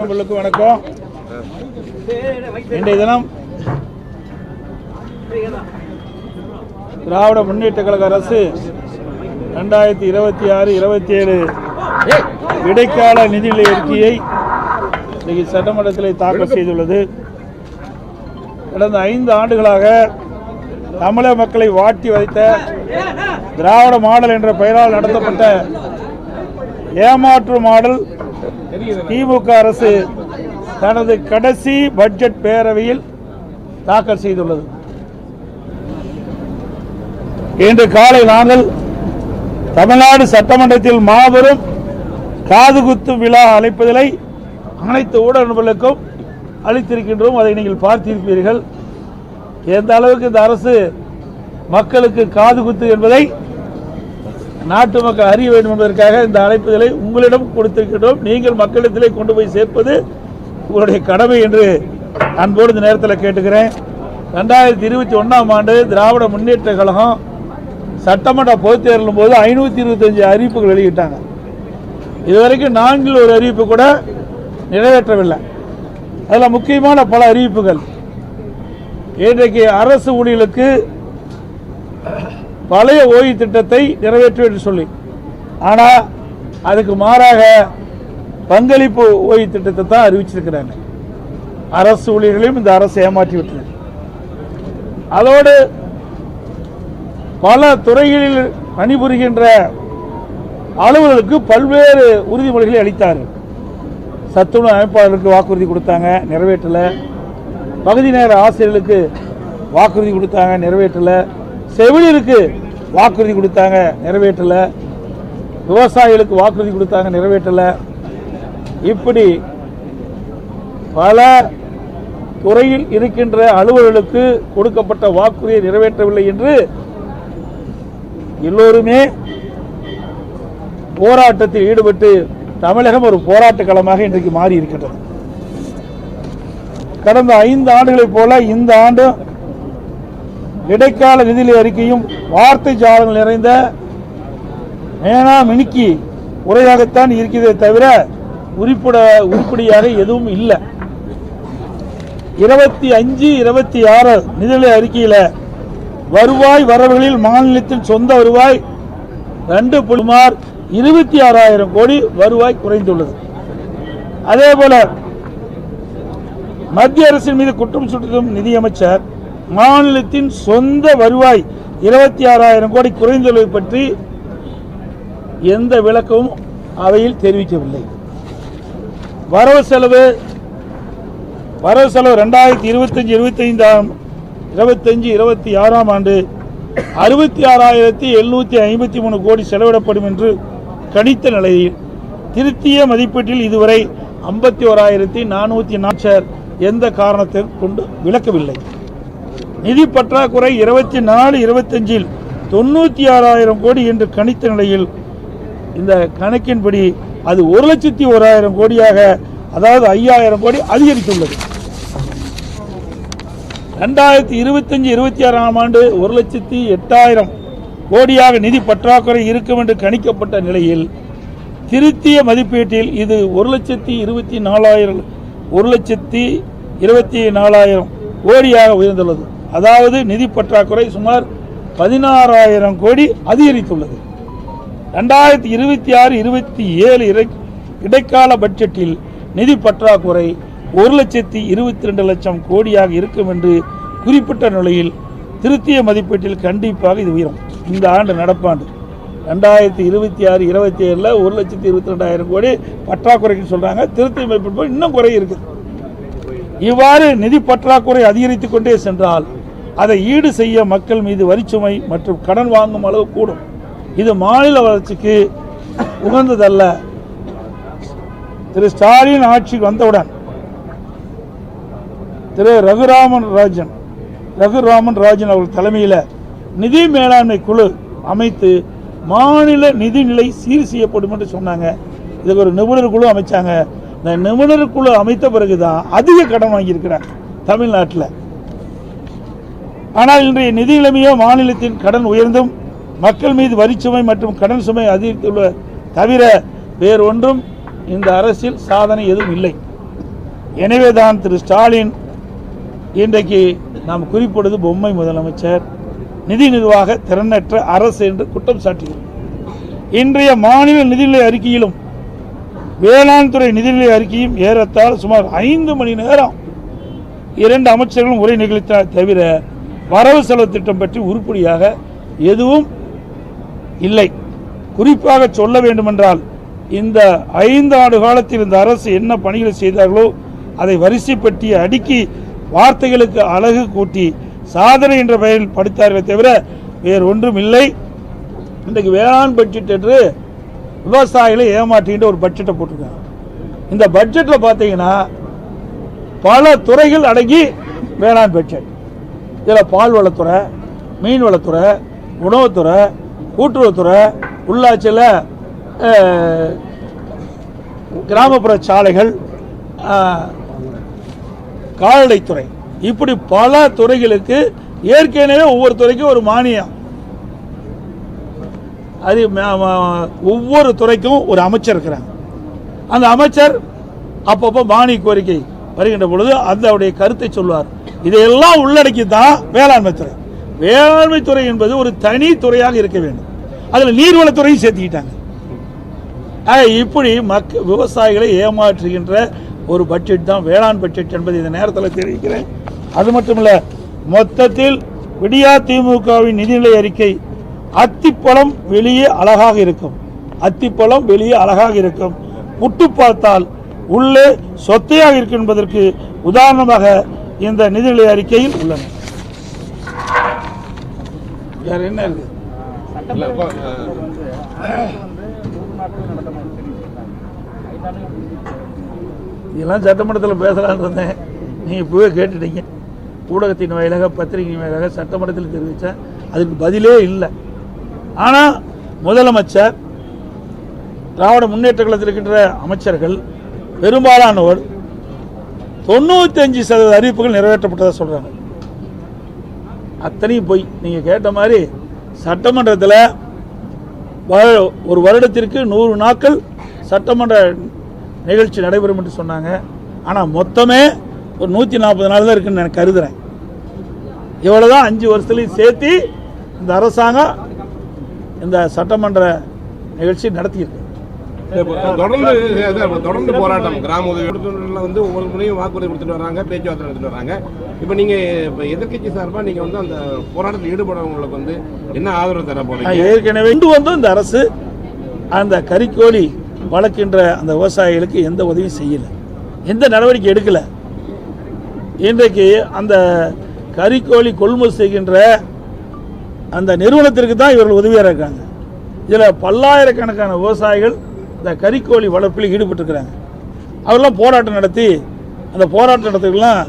வணக்கம். இன்றைய தினம் திராவிட முன்னேற்ற கழக அரசு 2026-27 இடைக்கால நிதிநிலை அறிக்கையை இன்றைக்கு சட்டமன்றத்தில் தாக்கல் செய்துள்ளது. கடந்த 5 ஆண்டுகளாக தமிழக மக்களை வாட்டி வதைத்த திராவிட மாடல் என்ற பெயரால் நடத்தப்பட்ட ஏமாற்று மாடல் திமுக அரசு தனது கடைசி பட்ஜெட் பேரவையில் தாக்கல் செய்துள்ளது. இன்று காலை நாங்கள் தமிழ்நாடு சட்டமன்றத்தில் மாபெரும் காதுகுத்து விழா அழைப்பதிலை அனைத்து ஊடக நண்பர்களுக்கும் அளித்திருக்கின்றோம். அதை நீங்கள் பார்த்திருப்பீர்கள். எந்த அளவுக்கு இந்த அரசு மக்களுக்கு காதுகுத்து என்பதை நாட்டு மக்கள் அறிய வேண்டும் என்பதற்காக இந்த அழைப்புதலை உங்களிடம் கொடுத்திருக்கின்றோம். நீங்கள் மக்களிடத்திலே கொண்டு போய் சேர்ப்பது உங்களுடைய கடமை என்று அன்போடு இந்த நேரத்தில் கேட்டுக்கிறேன். 2021ஆம் ஆண்டு திராவிட முன்னேற்ற கழகம் சட்டமன்ற பொதுத் தேர்தலும் போது 525 அறிவிப்புகள் வெளியிட்டாங்க. இதுவரைக்கும் 4 ஒரு அறிவிப்பு கூட நிறைவேற்றவில்லை. அதில் முக்கியமான பல அறிவிப்புகள். இன்றைக்கு அரசு ஊழியர்களுக்கு பழைய ஓய்வு திட்டத்தை நிறைவேற்ற என்று சொல்லி, ஆனால் அதுக்கு மாறாக பங்களிப்பு ஓய்வு திட்டத்தை தான் அறிவிச்சிருக்கிறாங்க. அரசு ஊழியர்களையும் இந்த அரசு ஏமாற்றிவிட்டது. அதோடு பல துறைகளில் பணிபுரிகின்ற அலுவலர்களுக்கு பல்வேறு உறுதிமொழிகளை அளித்தார்கள். சத்துணவு அமைப்பாளர்களுக்கு வாக்குறுதி கொடுத்தாங்க, நிறைவேற்றலை. பகுதி நேர ஆசிரியர்களுக்கு வாக்குறுதி கொடுத்தாங்க, நிறைவேற்றலை. செவிலியருக்கு வாக்குறுதி கொடுத்தாங்க, நிறைவேற்றலை. விவசாயிகளுக்கு வாக்குறுதி கொடுத்தாங்க, நிறைவேற்றலை. இப்படி பல துறையில் இருக்கின்ற அலுவலர்களுக்கு கொடுக்கப்பட்ட வாக்குறுதியை நிறைவேற்றவில்லை என்று எல்லோருமே போராட்டத்தில் ஈடுபட்டு தமிழகம் ஒரு போராட்ட களமாக இன்றைக்கு மாறி இருக்கின்றது. கடந்த 5 ஆண்டுகளைப் போல இந்த ஆண்டு இடைக்கால நிதிநிலை அறிக்கையும் வார்த்தை ஜாலங்கள் நிறைந்த மேனா மினுக்கி உரையாகத்தான் இருக்கிறதே தவிர உருப்படியாக எதுவும் இல்லை. 25-26 நிதிநிலை அறிக்கையில் வருவாய் வரவுகளில் மாநிலத்தின் சொந்த வருவாய் 26,000 கோடி வருவாய் குறைந்துள்ளது. அதே போல மத்திய அரசின் மீது குற்றம் சுட்டும் நிதியமைச்சர் மாநிலத்தின் சொந்த வருவாய் 26,000 கோடி குறைந்துள்ளதை பற்றி எந்த விளக்கமும் அவையில் தெரிவிக்கவில்லை. வரவு செலவு 2025-26ஆம் ஆண்டு 66,753 கோடி செலவிடப்படும் என்று கணித்த நிலையில் திருத்திய மதிப்பீட்டில் இதுவரை 51,404 எந்த காரணத்தை கொண்டு விளக்கவில்லை. நிதி பற்றாக்குறை 24-25 96,000 கோடி என்று கணித்த நிலையில் இந்த கணக்கின்படி அது 1,01,000 கோடியாக, அதாவது 5,000 கோடி அதிகரித்துள்ளது. 2025-26ஆம் ஆண்டு 1,08,000 கோடியாக நிதி பற்றாக்குறை இருக்கும் என்று கணிக்கப்பட்ட நிலையில் திருத்திய மதிப்பீட்டில் இது 1,24,000 கோடியாக உயர்ந்துள்ளது. அதாவது நிதி பற்றாக்குறை சுமார் 16,000 கோடி அதிகரித்துள்ளது. 2026-27 இடைக்கால பட்ஜெட்டில் நிதி பற்றாக்குறை 1,22,00,000 கோடியாக இருக்கும் என்று குறிப்பிட்ட நிலையில் திருத்திய மதிப்பீட்டில் கண்டிப்பாக இது உயரும். இந்த ஆண்டு நடப்பாண்டு 2026-27 1,22,000 கோடி பற்றாக்குறைக்கு சொல்றாங்க. திருத்திய மதிப்பீடு இன்னும் குறை இருக்குது. இவ்வாறு நிதி பற்றாக்குறை அதிகரித்துக் கொண்டே சென்றால் அதை ஈடு செய்ய மக்கள் மீது வரிச்சுமை மற்றும் கடன் வாங்கும் அளவு கூடும். இது மாநில வளர்ச்சிக்கு உகந்ததல்ல. திரு ஸ்டாலின் ஆட்சிக்கு வந்தவுடன் திரு ரகுராமன் ராஜன் அவர்கள் தலைமையில் நிதி மேலாண்மை குழு அமைத்து மாநில நிதிநிலை சீர் செய்யப்படும் என்று சொன்னாங்க. இதுக்கு ஒரு நிபுணர் குழு அமைச்சாங்க. இந்த நிபுணர் குழு அமைத்த பிறகுதான் அதிக கடன் வாங்கியிருக்கிறார் தமிழ்நாட்டில். ஆனால் இன்றைய நிதி நிலைமையோ மாநிலத்தின் கடன் உயர்ந்தும் மக்கள் மீது வரிச்சுமை மற்றும் கடன் சுமை அதிகரித்துள்ள தவிர வேறு ஒன்றும் இந்த அரசில் சாதனை எதுவும் இல்லை. எனவேதான் திரு ஸ்டாலின் இன்றைக்கு நாம் குறிப்பிடுவது பொம்மை முதலமைச்சர், நிதி நிர்வாக திறனற்ற அரசு என்று குற்றம் சாட்டுகிறோம். இன்றைய மாநில நிதிநிலை அறிக்கையிலும் வேளாண் துறை நிதிநிலை அறிக்கையும் ஏறத்தாழ சுமார் 5 மணி நேரம் 2 அமைச்சர்களும் உரை நிகழ்த்தினார் தவிர வரவு செலவு திட்டம் பற்றி உருப்படியாக எதுவும் இல்லை. குறிப்பாக சொல்ல வேண்டுமென்றால் இந்த 5 ஆண்டு காலத்தில் இந்த அரசு என்ன பணிகளை செய்தார்களோ அதை வரிசைப்பட்டி அடுக்கி வார்த்தைகளுக்கு அழகு கூட்டி சாதனை என்ற பெயரில் படித்தார்களே தவிர வேறு ஒன்றும் இல்லை. இன்றைக்கு வேளாண் பட்ஜெட் என்று விவசாயிகளை ஏமாற்றிட்டு ஒரு பட்ஜெட்டை போட்டிருக்காங்க. இந்த பட்ஜெட்டில் பார்த்தீங்கன்னா பல துறைகள் அடங்கி வேளாண் பட்ஜெட். இதில் பால்வளத்துறை, மீன்வளத்துறை, உணவுத்துறை, கூட்டுறவுத்துறை, உள்ளாட்சியில் கிராமப்புற சாலைகள், கால்நடைத்துறை, இப்படி பல துறைகளுக்கு ஏற்கனவே ஒவ்வொரு துறைக்கும் ஒரு மானியம், அது ஒவ்வொரு துறைக்கும் ஒரு அமைச்சர் இருக்கிறாங்க. அந்த அமைச்சர் அப்பப்போ மானிய கோரிக்கை வருகின்ற பொழுது அதனுடைய கருத்தை சொல்வார். இதையெல்லாம் உள்ளடக்கி தான் வேளாண்மை துறை. வேளாண்மை துறை என்பது ஒரு தனி துறையாக இருக்க வேண்டும். அதில் நீர்வளத்துறையும் சேர்த்துக்கிட்டாங்க. இப்படி விவசாயிகளை ஏமாற்றுகின்ற ஒரு பட்ஜெட் தான் வேளாண் பட்ஜெட் என்பதை இந்த நேரத்தில் தெரிவிக்கிறேன். அது மட்டுமல்ல, மொத்தத்தில் விடியா திமுகவின் நிதிநிலை அறிக்கை அத்திப்பழம் வெளியே அழகாக இருக்கும், அத்திப்பழம் வெளியே அழகாக இருக்கும், புட்டு பார்த்தால் உள்ளே சொத்தையாக இருக்கும் என்பதற்கு உதாரணமாக இந்த நிதிநிலை அறிக்கையில் உள்ளன. வேற என்ன இருக்கு? இதெல்லாம் சட்டமன்றத்தில் பேசலான்னு இருந்தேன், நீங்கள் இப்போவே கேட்டுட்டீங்க. ஊடகத்தின் வாயிலாக, பத்திரிகையின் வாயிலாக சட்டமன்றத்தில் தெரிவித்தேன், அதுக்கு பதிலே இல்லை. ஆனால் முதலமைச்சர், திராவிட முன்னேற்ற கழகத்தில் இருக்கின்ற அமைச்சர்கள் பெரும்பாலானோர் 95% அறிவிப்புகள் நிறைவேற்றப்பட்டதாக சொல்கிறாங்க. அத்தனையும் போய் நீங்கள் கேட்ட மாதிரி சட்டமன்றத்தில் ஒரு வருடத்திற்கு 100 நாட்கள் சட்டமன்ற நிகழ்ச்சி நடைபெறும் என்று சொன்னாங்க. ஆனால் மொத்தமே ஒரு 140 நாள் தான் இருக்குன்னு நான் கருதுகிறேன். இவ்வளோதான் 5 வருஷத்துலையும் சேர்த்து இந்த அரசாங்கம் இந்த சட்டமன்ற நிகழ்ச்சி நடத்தியிருக்கு. தொடர்ந்து போராட்டம் கிராம உதவி வந்து ஒவ்வொரு முறையும் வாக்குறுதி கொடுத்துட்டு வராங்க, பேச்சுவார்த்தை நடத்திட்டு வராங்க. இப்போ நீங்கள் எதிர்கட்சி சார்பாக நீங்கள் வந்து அந்த போராட்டத்தில் ஈடுபடுறவங்களுக்கு வந்து என்ன ஆதரவு தர போறீங்க? ஏற்கனவே வந்து இந்த அரசு அந்த கறிக்கோழி வளர்க்கின்ற அந்த விவசாயிகளுக்கு எந்த உதவியும் செய்யலை, எந்த நடவடிக்கை எடுக்கலை. இன்றைக்கு அந்த கறிக்கோழி கொள்முதல் செய்கின்ற அந்த நிறுவனத்திற்கு தான் இவர்கள் உதவியாக இருக்காங்க. இதில் பல்லாயிரக்கணக்கான விவசாயிகள் இந்த கறிக்கோழி வளர்ப்பில் ஈடுபட்டிருக்கிறாங்க. அவரெல்லாம் போராட்டம் நடத்தி அந்த போராட்ட நடத்துக்கெல்லாம்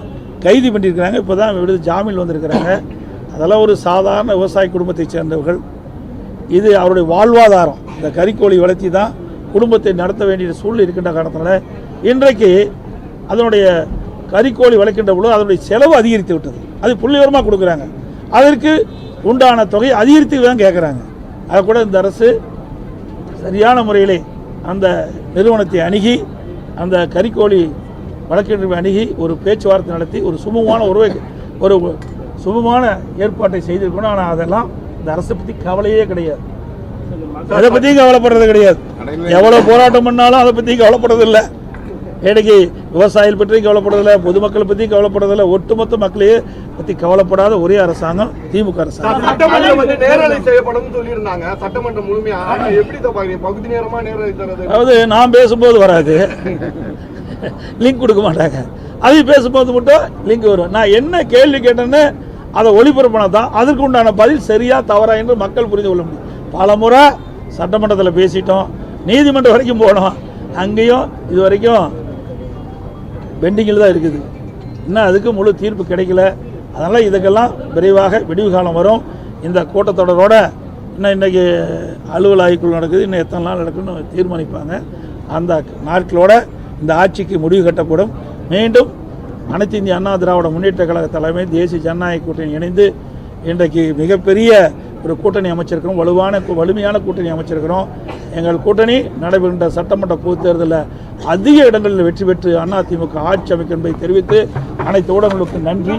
கைது பண்ணியிருக்கிறாங்க. இப்போ தான் விடுதலை ஜாமீன் வந்திருக்கிறாங்க. அதெல்லாம் ஒரு சாதாரண விவசாய குடும்பத்தை சேர்ந்தவர்கள். இது அவருடைய வாழ்வாதாரம். இந்த கறிக்கோழி வளர்த்தி தான் குடும்பத்தை நடத்த வேண்டிய சூழ்நிலை இருக்கின்ற காரணத்தினால இன்றைக்கு அதனுடைய கறிக்கோழி வளர்க்கின்ற பொழுது அதனுடைய செலவு அதிகரித்து விட்டது. அது புள்ளிவரமாக கொடுக்குறாங்க. அதற்கு உண்டான தொகையை அதிகரித்து தான் கேட்குறாங்க. அதை கூட இந்த அரசு சரியான முறையிலே அந்த நிறுவனத்தை அணுகி அந்த கறிக்கோழி வழக்கிற்கு அணுகி ஒரு பேச்சுவார்த்தை நடத்தி ஒரு சுமமான ஏற்பாட்டை செய்திருக்கணும். ஆனால் அதெல்லாம் இந்த அரசை பற்றி கவலையே கிடையாது, அதை பற்றியும் கவலைப்படுறது கிடையாது. எவ்வளோ போராட்டம் பண்ணாலும் அதை பற்றி கவலைப்படுறது இல்லை. இன்னைக்கு விவசாயிகள் பற்றியும் கவலைப்படுறதில்லை, பொதுமக்களை பற்றியும் கவலைப்படுறதில்லை. ஒட்டுமொத்த மக்களையே பற்றி கவலைப்படாத ஒரே அரசாங்கம் திமுக அரசாங்கம். அதாவது நான் பேசும்போது வராது, லிங்க் கொடுக்க மாட்டாங்க. அது பேசும்போது மட்டும் லிங்க் வரும். நான் என்ன கேள்வி கேட்டேன்னு அதை ஒளிபரப்பினா தான் அதற்கு உண்டான பதில் சரியா தவறா என்று மக்கள் புரிந்து கொள்ள முடியும். பல முறை சட்டமன்றத்தில் பேசிட்டோம், நீதிமன்றம் வரைக்கும் போனோம், அங்கேயும் இது வரைக்கும் பெண்டிங்கில் தான் இருக்குது. இன்னும் அதுக்கு முழு தீர்ப்பு கிடைக்கல. அதனால் இதுக்கெல்லாம் விரைவாக விடிவு காலம் வரும். இந்த கூட்டத்தொடரோட இன்னும் இன்றைக்கி அலுவல் ஆய்வுக்குள் நடக்குது, இன்னும் எத்தனை நாள் நடக்குன்னு தீர்மானிப்பாங்க. அந்த நாட்களோட இந்த ஆட்சிக்கு முடிவு கட்டப்படும். மீண்டும் அனைத்து இந்திய அண்ணா திராவிட முன்னேற்ற கழக தலைமை, தேசிய ஜனநாயக கூட்டணி இணைந்து இன்றைக்கு மிகப்பெரிய ஒரு கூட்டணி அமைச்சிருக்கிறோம், வலிமையான கூட்டணி அமைச்சிருக்கிறோம். எங்கள் கூட்டணி நடைபெறுகின்ற சட்டமன்ற பொதுத் தேர்தலில் அதிக இடங்களில் வெற்றி பெற்று அதிமுக ஆட்சி அமைக்கும் என்பதை தெரிவித்து அனைத்து ஊடகங்களுக்கு நன்றி.